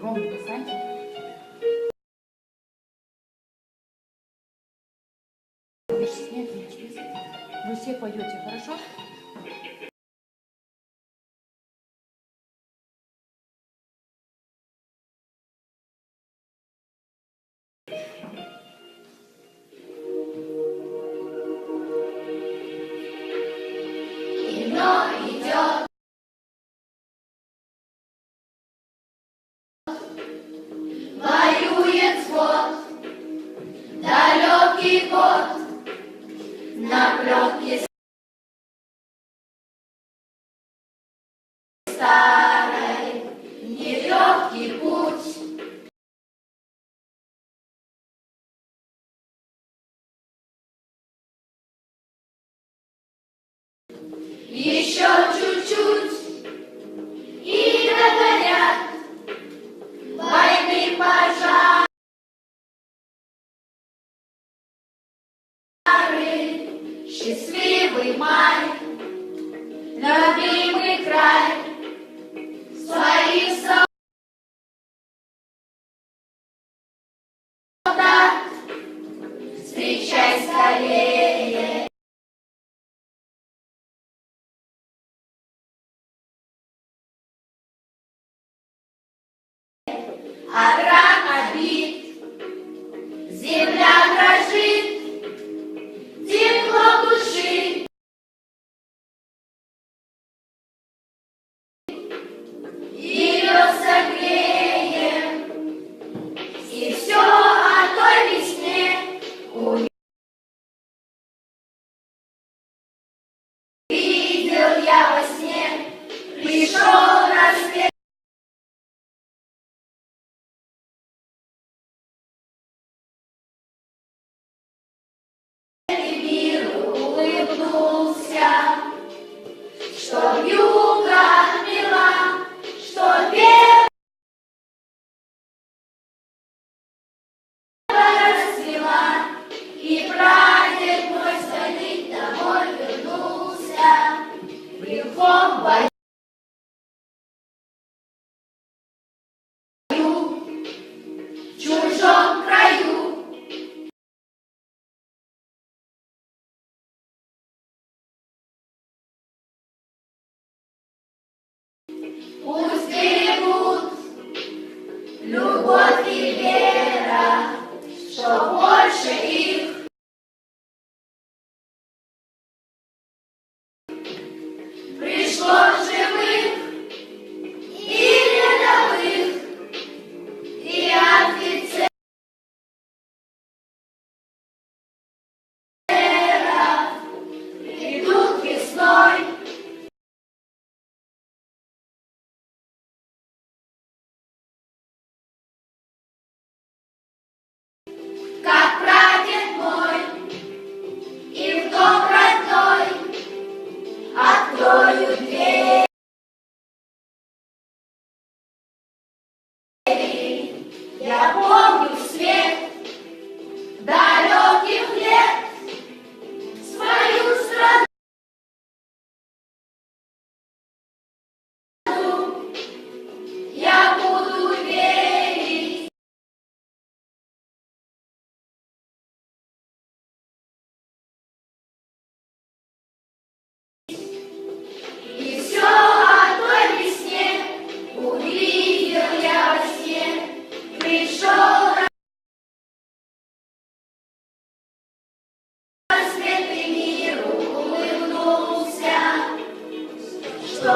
Ровно достаньте. Нет, вы все поете, хорошо? Кино идет, воюет взвод, далекий год, на пленке старой, нелегкий путь. Еще чуть-чуть и догорят войны пожары, счастливый май, любимый край, своих солдат встречай скорее. От ран обид земля дрожит, тепло души ее согреем, и все о той весне увидел я во сне. Пришел рассвет. Улыбнулся, что вьюга отмела, что белая расцвела, и прадед мой сгодить домой вернулся, в лихом бою, в чужом краю. Пусть берегут любовь и вера, что больше их пришло живых и рядовых, и офицеров, идут весной. Как прадед мой, и в дом родной открою дверь. Я помню свет далеких лет, свою страну. Я буду верить. И все о той весне увидел я во сне. Пришел рассвет и миру улыбнулся, что